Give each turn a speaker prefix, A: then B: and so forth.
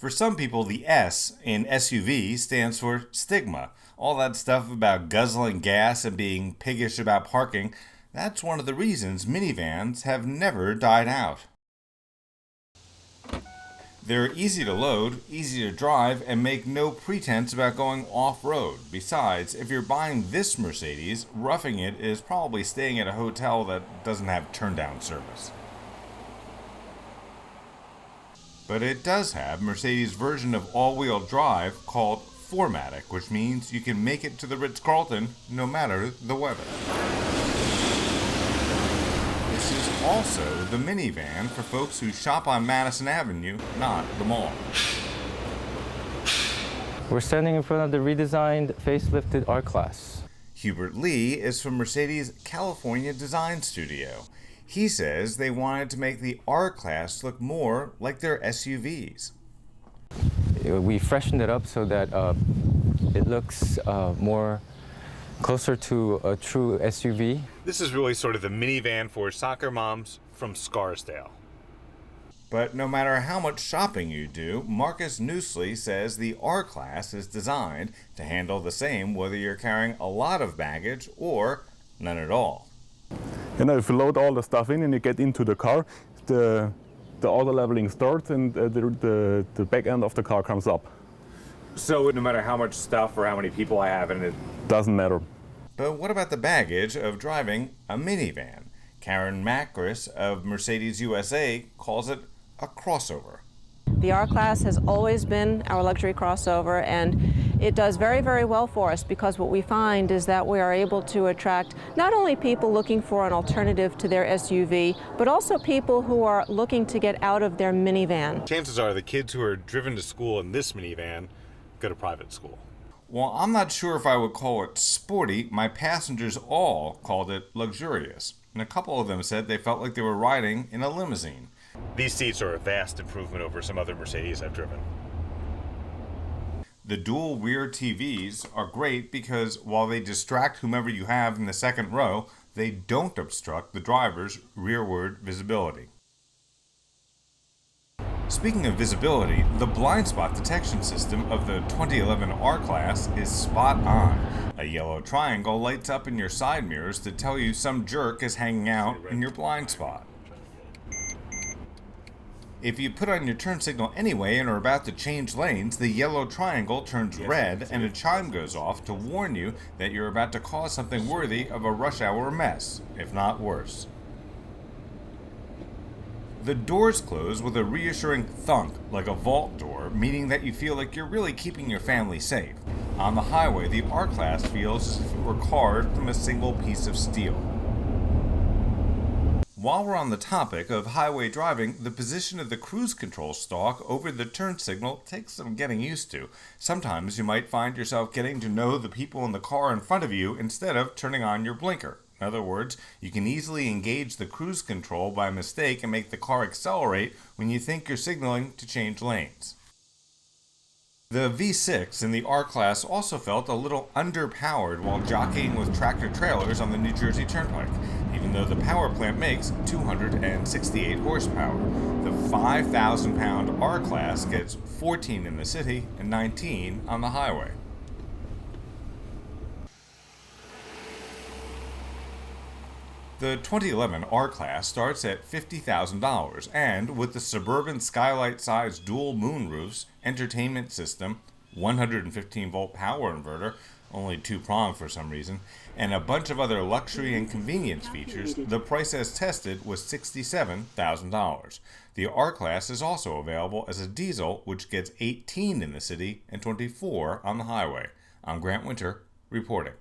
A: For some people, the S in SUV stands for stigma. All that stuff about guzzling gas and being piggish about parking, that's one of the reasons minivans have never died out. They're easy to load, easy to drive, and make no pretense about going off-road. Besides, if you're buying this Mercedes, roughing it is probably staying at a hotel that doesn't have turn-down service. But it does have Mercedes' version of all-wheel drive called 4MATIC, which means you can make it to the Ritz-Carlton no matter the weather. This is also the minivan for folks who shop on Madison Avenue, not the mall.
B: We're standing in front of the redesigned, facelifted R-Class.
A: Hubert Lee is from Mercedes' California Design Studio. He says they wanted to make the R-Class look more like their SUVs.
B: We freshened it up so that it looks more closer to a true SUV.
A: This is really sort of the minivan for soccer moms from Scarsdale. But no matter how much shopping you do, Marcus Newsley says the R-Class is designed to handle the same whether you're carrying a lot of baggage or none at all.
C: You know, if you load all the stuff in and you get into the car, the auto leveling starts and the back end of the car comes up.
A: So no matter how much stuff or how many people I have in it,
C: doesn't matter.
A: But what about the baggage of driving a minivan? Karen Macris of Mercedes USA calls it a crossover.
D: The R-Class has always been our luxury crossover, and it does very, very well for us because what we find is that we are able to attract not only people looking for an alternative to their SUV, but also people who are looking to get out of their minivan.
A: Chances are the kids who are driven to school in this minivan go to private school. Well, I'm not sure if I would call it sporty. My passengers all called it luxurious, and a couple of them said they felt like they were riding in a limousine. These seats are a vast improvement over some other Mercedes I've driven. The dual rear TVs are great because while they distract whomever you have in the second row, they don't obstruct the driver's rearward visibility. Speaking of visibility, the blind spot detection system of the 2011 R-Class is spot on. A yellow triangle lights up in your side mirrors to tell you some jerk is hanging out in your blind spot. If you put on your turn signal anyway and are about to change lanes, the yellow triangle turns red and a chime goes off to warn you that you're about to cause something worthy of a rush hour mess, if not worse. The doors close with a reassuring thunk like a vault door, meaning that you feel like you're really keeping your family safe. On the highway, the R-Class feels as if it were carved from a single piece of steel. While we're on the topic of highway driving, the position of the cruise control stalk over the turn signal takes some getting used to. Sometimes you might find yourself getting to know the people in the car in front of you instead of turning on your blinker. In other words, you can easily engage the cruise control by mistake and make the car accelerate when you think you're signaling to change lanes. The V6 in the R-Class also felt a little underpowered while jockeying with tractor-trailers on the New Jersey Turnpike, even though the power plant makes 268 horsepower. The 5,000-pound R-Class gets 14 in the city and 19 on the highway. The 2011 R-Class starts at $50,000, and with the Suburban Skylight-sized dual moonroofs, entertainment system, 115-volt power inverter, only two-pronged for some reason, and a bunch of other luxury and convenience features, the price as tested was $67,000. The R-Class is also available as a diesel, which gets 18 in the city and 24 on the highway. I'm Grant Winter, reporting.